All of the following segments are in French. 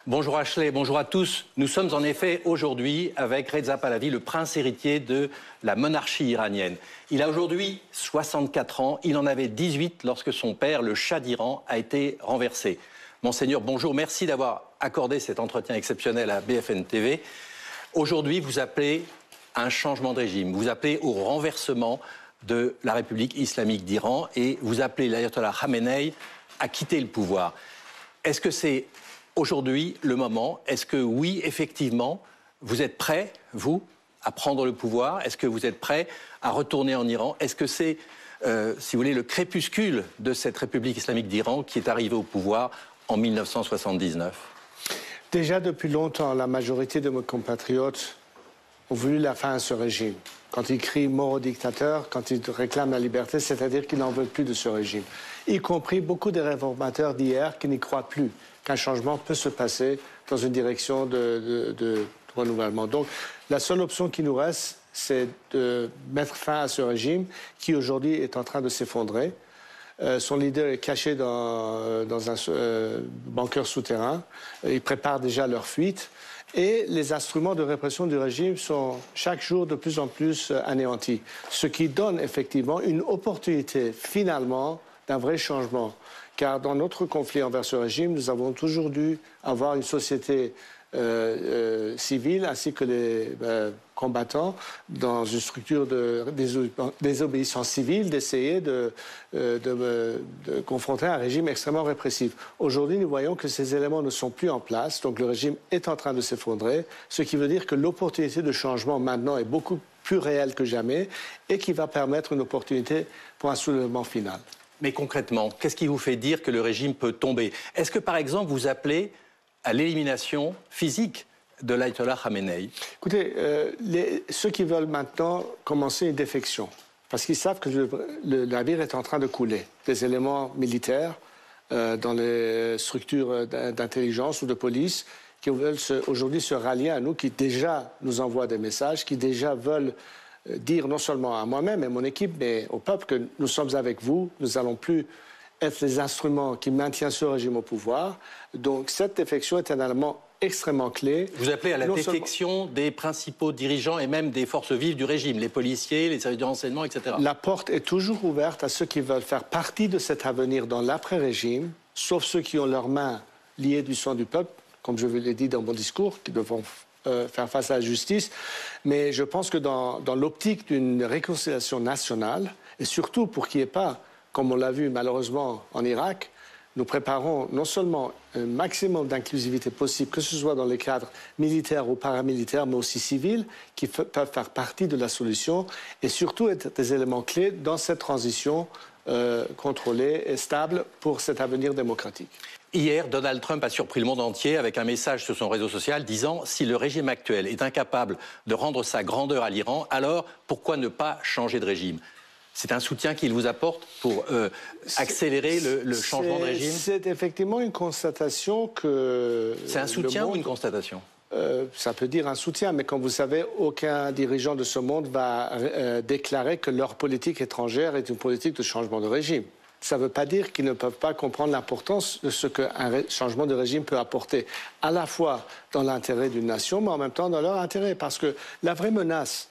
Bonjour Ashley, bonjour à tous. Nous sommes en effet aujourd'hui avec Reza Pahlavi, le prince héritier de la monarchie iranienne. Il a aujourd'hui 64 ans, il en avait 18 lorsque son père, le Shah d'Iran, a été renversé. Monseigneur, bonjour, merci d'avoir accordé cet entretien exceptionnel à BFM TV. Aujourd'hui, vous appelez à un changement de régime, vous appelez au renversement de la République islamique d'Iran et vous appelez l'ayatollah Khamenei à quitter le pouvoir. Est-ce que c'est aujourd'hui le moment? Est-ce que oui, effectivement, vous êtes prêt, vous, à prendre le pouvoir? Est-ce que vous êtes prêt à retourner en Iran? Est-ce que c'est, si vous voulez, le crépuscule de cette République islamique d'Iran qui est arrivée au pouvoir en 1979? Déjà depuis longtemps, la majorité de mes compatriotes ont voulu la fin à ce régime. Quand ils crient mort au dictateur, quand ils réclament la liberté, c'est-à-dire qu'ils n'en veulent plus de ce régime. Y compris beaucoup des réformateurs d'hier qui n'y croient plus qu'un changement peut se passer dans une direction de renouvellement. Donc la seule option qui nous reste, c'est de mettre fin à ce régime qui aujourd'hui est en train de s'effondrer. Son leader est caché dans un bunker souterrain. Ils préparent déjà leur fuite. Et les instruments de répression du régime sont chaque jour de plus en plus anéantis. Ce qui donne effectivement une opportunité finalement d'un vrai changement. Car dans notre conflit envers ce régime, nous avons toujours dû avoir une société civile ainsi que les combattants dans une structure de désobéissance civile, d'essayer de confronter un régime extrêmement répressif. Aujourd'hui, nous voyons que ces éléments ne sont plus en place, donc le régime est en train de s'effondrer, ce qui veut dire que l'opportunité de changement maintenant est beaucoup plus réelle que jamais et qui va permettre une opportunité pour un soulèvement final. Mais concrètement, qu'est-ce qui vous fait dire que le régime peut tomber? Est-ce que, par exemple, vous appelez à l'élimination physique de l'ayatollah Khamenei? Écoutez, ceux qui veulent maintenant commencer une défection, parce qu'ils savent que le navire est en train de couler, des éléments militaires dans les structures d'intelligence ou de police qui veulent aujourd'hui se rallier à nous, qui déjà nous envoient des messages, qui déjà veulent dire non seulement à moi-même et mon équipe, mais au peuple que nous sommes avec vous, nous n'allons plus être les instruments qui maintiennent ce régime au pouvoir. Donc cette défection est un élément extrêmement clé. Vous appelez à la défection des principaux dirigeants et même des forces vives du régime, les policiers, les services de renseignement, etc. La porte est toujours ouverte à ceux qui veulent faire partie de cet avenir dans l'après-régime, sauf ceux qui ont leurs mains liées du sang du peuple, comme je vous l'ai dit dans mon discours, qui devront faire face à la justice. Mais je pense que dans l'optique d'une réconciliation nationale, et surtout pour qu'il n'y ait pas, comme on l'a vu malheureusement en Irak, nous préparons non seulement un maximum d'inclusivité possible, que ce soit dans les cadres militaires ou paramilitaires, mais aussi civils, qui peuvent faire partie de la solution, et surtout être des éléments clés dans cette transition contrôlée et stable pour cet avenir démocratique. Hier, Donald Trump a surpris le monde entier avec un message sur son réseau social disant « Si le régime actuel est incapable de rendre sa grandeur à l'Iran, alors pourquoi ne pas changer de régime ?» C'est un soutien qu'il vous apporte pour accélérer le changement de régime? C'est effectivement une constatation que... C'est un soutien ou une constatation? Ça peut dire un soutien, mais comme vous savez, aucun dirigeant de ce monde va déclarer que leur politique étrangère est une politique de changement de régime. Ça ne veut pas dire qu'ils ne peuvent pas comprendre l'importance de ce qu'un changement de régime peut apporter, à la fois dans l'intérêt d'une nation, mais en même temps dans leur intérêt. Parce que la vraie menace,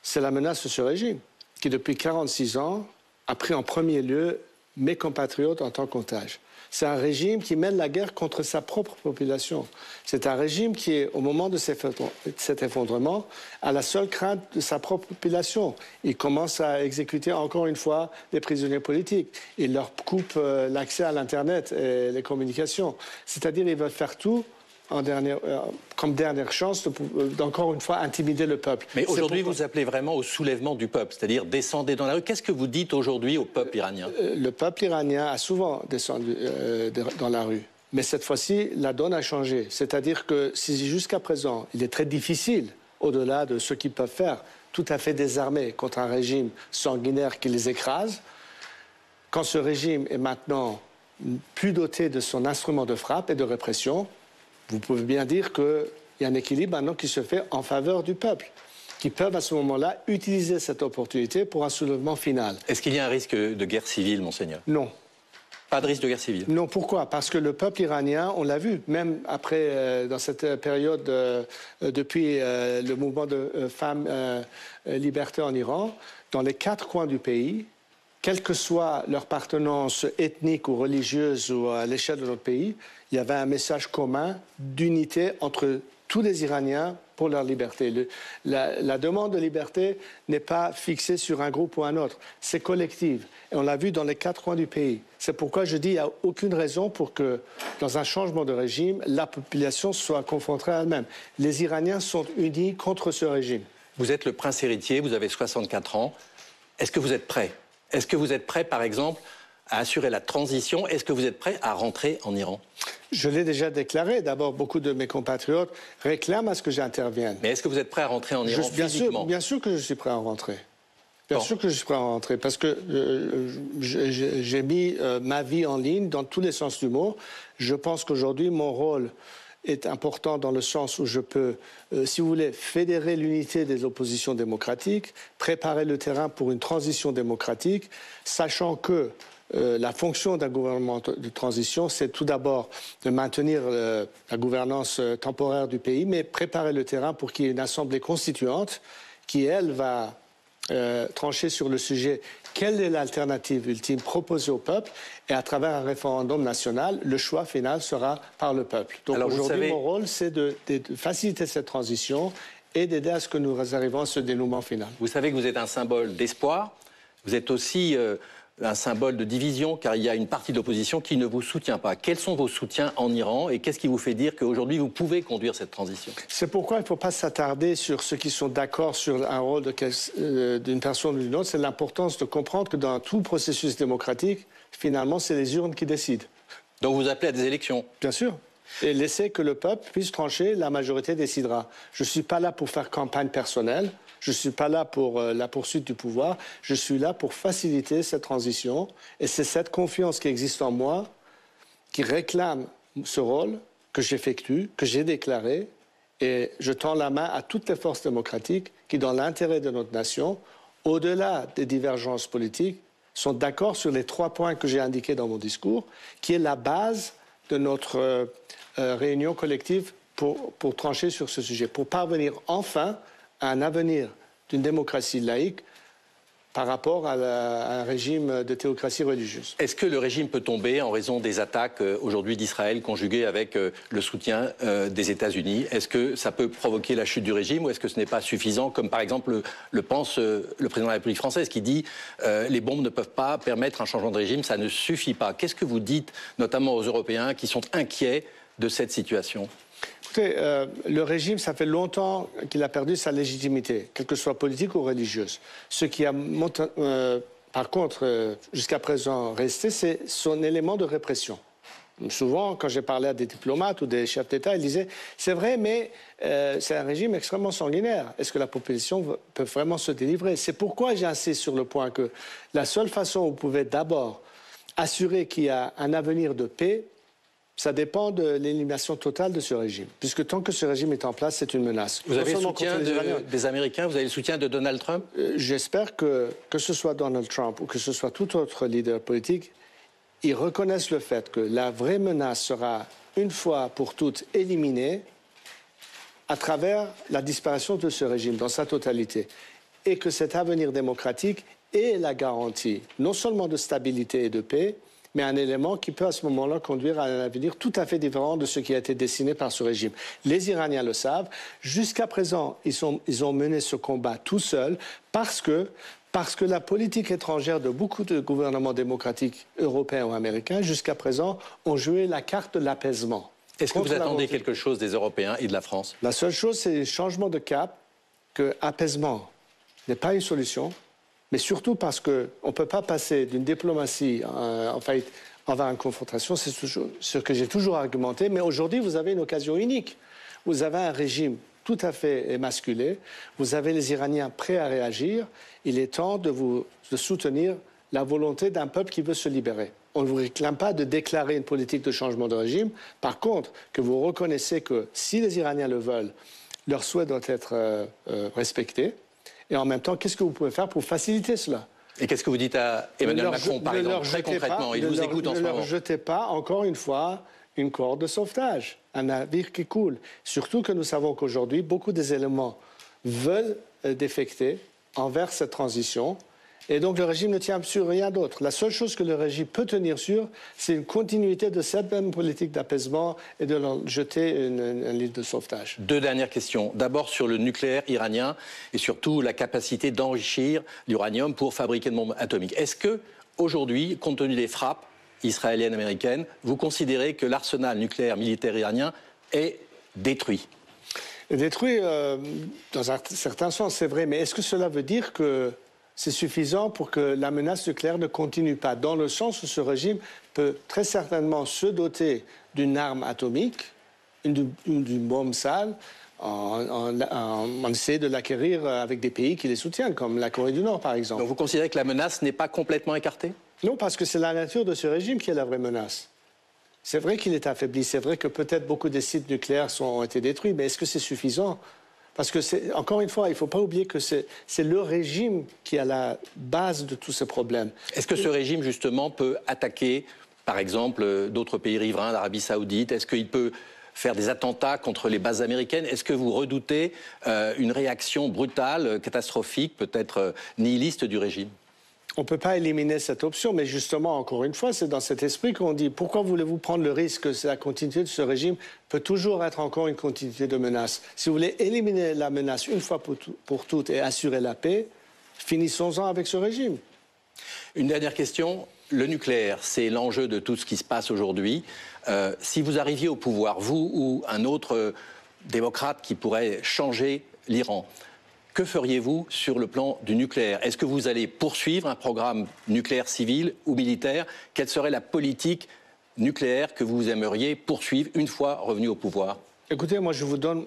c'est la menace de ce régime, qui depuis 46 ans a pris en premier lieu mes compatriotes en tant qu'otages. C'est un régime qui mène la guerre contre sa propre population. C'est un régime qui est, au moment de cet effondrement, a la seule crainte de sa propre population. Il commence à exécuter encore une fois des prisonniers politiques. Il leur coupe l'accès à l'Internet et les communications. C'est-à-dire qu'ils veulent faire tout comme dernière chance d'encore une fois intimider le peuple. Mais aujourd'hui, vous appelez vraiment au soulèvement du peuple, c'est-à-dire descendez dans la rue. Qu'est-ce que vous dites aujourd'hui au peuple iranien? Le peuple iranien a souvent descendu dans la rue. Mais cette fois-ci, la donne a changé. C'est-à-dire que si jusqu'à présent, il est très difficile, au-delà de ce qu'ils peuvent faire, tout à fait désarmés contre un régime sanguinaire qui les écrase, quand ce régime est maintenant plus doté de son instrument de frappe et de répression, vous pouvez bien dire qu'il y a un équilibre maintenant qui se fait en faveur du peuple, qui peuvent à ce moment-là utiliser cette opportunité pour un soulèvement final. Est-ce qu'il y a un risque de guerre civile, Monseigneur? Non. Pas de risque de guerre civile? Non, pourquoi? Parce que le peuple iranien, on l'a vu, même après, dans cette période, depuis le mouvement de femmes liberté en Iran, dans les 4 coins du pays, quelle que soit leur appartenance ethnique ou religieuse ou à l'échelle de notre pays, il y avait un message commun d'unité entre tous les Iraniens pour leur liberté. La demande de liberté n'est pas fixée sur un groupe ou un autre, c'est collectif. Et on l'a vu dans les 4 coins du pays. C'est pourquoi je dis qu'il n'y a aucune raison pour que, dans un changement de régime, la population soit confrontée à elle-même. Les Iraniens sont unis contre ce régime. Vous êtes le prince héritier, vous avez 64 ans. Est-ce que vous êtes prêt? Est-ce que vous êtes prêt, par exemple, à assurer la transition? Est-ce que vous êtes prêt à rentrer en Iran? Je l'ai déjà déclaré. D'abord, beaucoup de mes compatriotes réclament à ce que j'intervienne. Mais est-ce que vous êtes prêt à rentrer en Iran physiquement? Bien sûr que je suis prêt à rentrer. Bien sûr que je suis prêt à rentrer, parce que j'ai mis ma vie en ligne dans tous les sens du mot. Je pense qu'aujourd'hui, mon rôle est important dans le sens où je peux, si vous voulez, fédérer l'unité des oppositions démocratiques, préparer le terrain pour une transition démocratique, sachant que la fonction d'un gouvernement de transition, c'est tout d'abord de maintenir la gouvernance temporaire du pays, mais préparer le terrain pour qu'il y ait une assemblée constituante qui, elle, va trancher sur le sujet quelle est l'alternative ultime proposée au peuple, et à travers un référendum national, le choix final sera par le peuple. Donc aujourd'hui, mon rôle, c'est de faciliter cette transition et d'aider à ce que nous arrivions à ce dénouement final. Vous savez que vous êtes un symbole d'espoir, vous êtes aussi un symbole de division, car il y a une partie de l'opposition qui ne vous soutient pas. Quels sont vos soutiens en Iran et qu'est-ce qui vous fait dire qu'aujourd'hui vous pouvez conduire cette transition? C'est pourquoi il ne faut pas s'attarder sur ceux qui sont d'accord sur un rôle d'une personne ou d'une autre. C'est l'importance de comprendre que dans tout processus démocratique, finalement, c'est les urnes qui décident. Donc vous appelez à des élections? Bien sûr. Et laisser que le peuple puisse trancher, la majorité décidera. Je ne suis pas là pour faire campagne personnelle. Je ne suis pas là pour la poursuite du pouvoir. Je suis là pour faciliter cette transition. Et c'est cette confiance qui existe en moi qui réclame ce rôle que j'effectue, que j'ai déclaré. Et je tends la main à toutes les forces démocratiques qui, dans l'intérêt de notre nation, au-delà des divergences politiques, sont d'accord sur les 3 points que j'ai indiqués dans mon discours, qui est la base de notre réunion collective pour trancher sur ce sujet, pour parvenir enfin à un avenir d'une démocratie laïque par rapport à un régime de théocratie religieuse. Est-ce que le régime peut tomber en raison des attaques aujourd'hui d'Israël conjuguées avec le soutien des États-Unis? Est-ce que ça peut provoquer la chute du régime ou est-ce que ce n'est pas suffisant, comme par exemple le pense le président de la République française qui dit les bombes ne peuvent pas permettre un changement de régime, ça ne suffit pas. Qu'est-ce que vous dites notamment aux Européens qui sont inquiets de cette situation? Écoutez, le régime, ça fait longtemps qu'il a perdu sa légitimité, quelle que soit politique ou religieuse. Ce qui a, par contre, jusqu'à présent resté, c'est son élément de répression. Souvent, quand j'ai parlé à des diplomates ou des chefs d'État, ils disaient « c'est vrai, mais c'est un régime extrêmement sanguinaire. Est-ce que la population peut vraiment se délivrer ?» C'est pourquoi j'insiste sur le point que la seule façon où vous pouvez d'abord assurer qu'il y a un avenir de paix, ça dépend de l'élimination totale de ce régime. Puisque tant que ce régime est en place, c'est une menace. Vous avez le soutien des Américains, vous avez le soutien de Donald Trump? J'espère que ce soit Donald Trump ou que ce soit tout autre leader politique, ils reconnaissent le fait que la vraie menace sera, une fois pour toutes, éliminée à travers la disparition de ce régime dans sa totalité. Et que cet avenir démocratique est la garantie, non seulement de stabilité et de paix, mais un élément qui peut à ce moment-là conduire à un avenir tout à fait différent de ce qui a été dessiné par ce régime. Les Iraniens le savent. Jusqu'à présent, ils ont mené ce combat tout seuls parce que la politique étrangère de beaucoup de gouvernements démocratiques européens ou américains, jusqu'à présent, ont joué la carte de l'apaisement. Est-ce que vous attendez quelque chose des Européens et de la France? La seule chose, c'est le changement de cap, que apaisement n'est pas une solution. Mais surtout parce qu'on ne peut pas passer d'une diplomatie en faillite envers une confrontation, c'est ce que j'ai toujours argumenté. Mais aujourd'hui, vous avez une occasion unique. Vous avez un régime tout à fait émasculé. Vous avez les Iraniens prêts à réagir. Il est temps de soutenir la volonté d'un peuple qui veut se libérer. On ne vous réclame pas de déclarer une politique de changement de régime. Par contre, que vous reconnaissez que si les Iraniens le veulent, leur souhait doit être respecté. Et en même temps, qu'est-ce que vous pouvez faire pour faciliter cela? Et qu'est-ce que vous dites à Emmanuel Macron, par exemple, très concrètement? Il vous écoute en ce moment. Ne leur jetez pas, encore une fois, une corde de sauvetage, un navire qui coule. Surtout que nous savons qu'aujourd'hui, beaucoup des éléments veulent défecter envers cette transition. Et donc le régime ne tient sur rien d'autre. La seule chose que le régime peut tenir sur, c'est une continuité de cette même politique d'apaisement et de leur jeter une ligne de sauvetage. Deux dernières questions. D'abord sur le nucléaire iranien et surtout la capacité d'enrichir l'uranium pour fabriquer une bombe atomique. Est-ce que aujourd'hui, compte tenu des frappes israéliennes, américaines, vous considérez que l'arsenal nucléaire militaire iranien est détruit? Détruit dans un certain sens, c'est vrai. Mais est-ce que cela veut dire que c'est suffisant pour que la menace nucléaire ne continue pas? Dans le sens où ce régime peut très certainement se doter d'une arme atomique, d'une bombe sale, on essaie de l'acquérir avec des pays qui les soutiennent, comme la Corée du Nord, par exemple. Donc vous considérez que la menace n'est pas complètement écartée? Non, parce que c'est la nature de ce régime qui est la vraie menace. C'est vrai qu'il est affaibli, c'est vrai que peut-être beaucoup des sites nucléaires ont été détruits, mais est-ce que c'est suffisant? Parce que, encore une fois, il ne faut pas oublier que c'est le régime qui est à la base de tous ces problèmes. Est-ce que ce régime, justement, peut attaquer, par exemple, d'autres pays riverains, l'Arabie Saoudite? Est-ce qu'il peut faire des attentats contre les bases américaines? Est-ce que vous redoutez une réaction brutale, catastrophique, peut-être nihiliste du régime? On ne peut pas éliminer cette option, mais justement, encore une fois, c'est dans cet esprit qu'on dit pourquoi voulez-vous prendre le risque que la continuité de ce régime peut toujours être encore une continuité de menace? Si vous voulez éliminer la menace une fois pour toutes et assurer la paix, finissons-en avec ce régime. Une dernière question. Le nucléaire, c'est l'enjeu de tout ce qui se passe aujourd'hui. Si vous arriviez au pouvoir, vous ou un autre démocrate qui pourrait changer l'Iran, que feriez-vous sur le plan du nucléaire? Est-ce que vous allez poursuivre un programme nucléaire civil ou militaire? Quelle serait la politique nucléaire que vous aimeriez poursuivre une fois revenu au pouvoir? Écoutez, moi je vous donne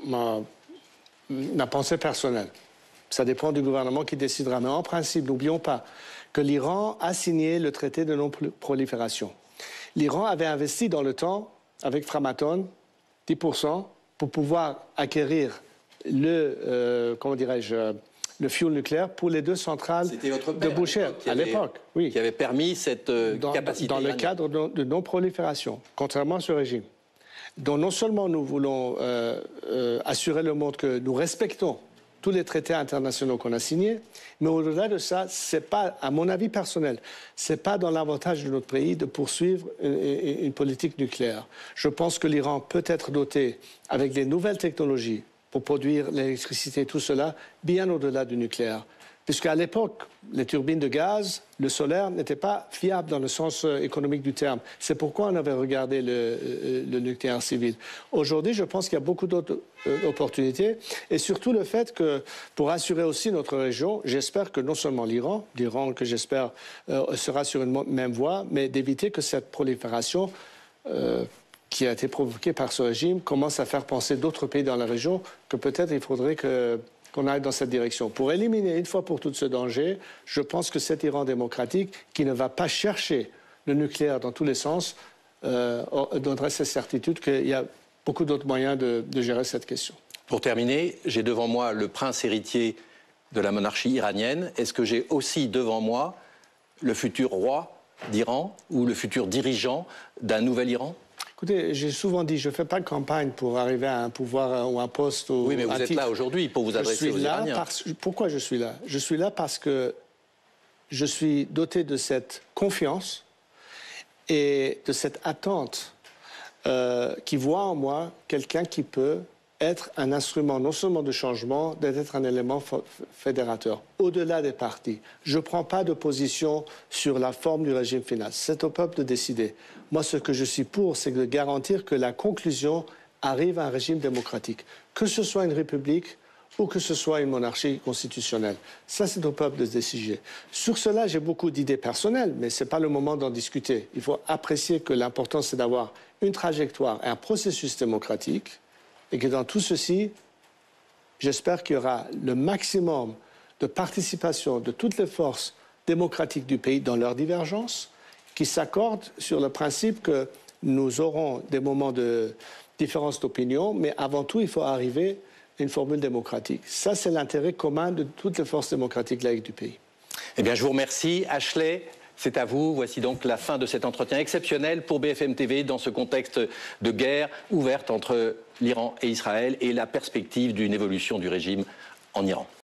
ma pensée personnelle. Ça dépend du gouvernement qui décidera. Mais en principe, n'oublions pas que l'Iran a signé le traité de non-prolifération. L'Iran avait investi dans le temps, avec Framatome, 10% pour pouvoir acquérir le fuel nucléaire pour les deux centrales de Bushehr à l'époque, oui, qui avait permis cette capacité dans le cadre de non-prolifération, contrairement à ce régime. Donc non seulement nous voulons assurer le monde que nous respectons tous les traités internationaux qu'on a signés, mais au-delà de ça, c'est pas, à mon avis personnel, c'est pas dans l'avantage de notre pays de poursuivre une politique nucléaire. Je pense que l'Iran peut être doté avec les nouvelles technologies pour produire l'électricité, tout cela, bien au-delà du nucléaire. Puisqu'à l'époque, les turbines de gaz, le solaire n'étaient pas fiables dans le sens économique du terme. C'est pourquoi on avait regardé le nucléaire civil. Aujourd'hui, je pense qu'il y a beaucoup d'autres opportunités. Et surtout le fait que, pour assurer aussi notre région, j'espère que non seulement l'Iran que j'espère sera sur une même voie, mais d'éviter que cette prolifération qui a été provoquée par ce régime commence à faire penser d'autres pays dans la région que peut-être il faudrait qu'on aille dans cette direction. Pour éliminer une fois pour toutes ce danger, je pense que cet Iran démocratique, qui ne va pas chercher le nucléaire dans tous les sens, donnerait cette certitude qu'il y a beaucoup d'autres moyens de gérer cette question. Pour terminer, j'ai devant moi le prince héritier de la monarchie iranienne. Est-ce que j'ai aussi devant moi le futur roi d'Iran ou le futur dirigeant d'un nouvel Iran? Écoutez, j'ai souvent dit, je ne fais pas de campagne pour arriver à un pouvoir ou un poste. Oui, mais vous êtes là aujourd'hui pour vous adresser aux Iraniens. Pourquoi je suis là? Je suis là parce que je suis doté de cette confiance et de cette attente qui voit en moi quelqu'un qui peut être un instrument non seulement de changement, d'être un élément fédérateur, au-delà des partis. Je ne prends pas de position sur la forme du régime final. C'est au peuple de décider. Moi, ce que je suis pour, c'est de garantir que la conclusion arrive à un régime démocratique, que ce soit une république ou que ce soit une monarchie constitutionnelle. Ça, c'est au peuple de décider. Sur cela, j'ai beaucoup d'idées personnelles, mais ce n'est pas le moment d'en discuter. Il faut apprécier que l'important, c'est d'avoir une trajectoire et un processus démocratique, et que dans tout ceci, j'espère qu'il y aura le maximum de participation de toutes les forces démocratiques du pays dans leurs divergences, qui s'accordent sur le principe que nous aurons des moments de différence d'opinion, mais avant tout, il faut arriver à une formule démocratique. Ça, c'est l'intérêt commun de toutes les forces démocratiques laïques du pays. Eh bien, je vous remercie. Ashley, c'est à vous. Voici donc la fin de cet entretien exceptionnel pour BFM TV dans ce contexte de guerre ouverte entre l'Iran et Israël et la perspective d'une évolution du régime en Iran.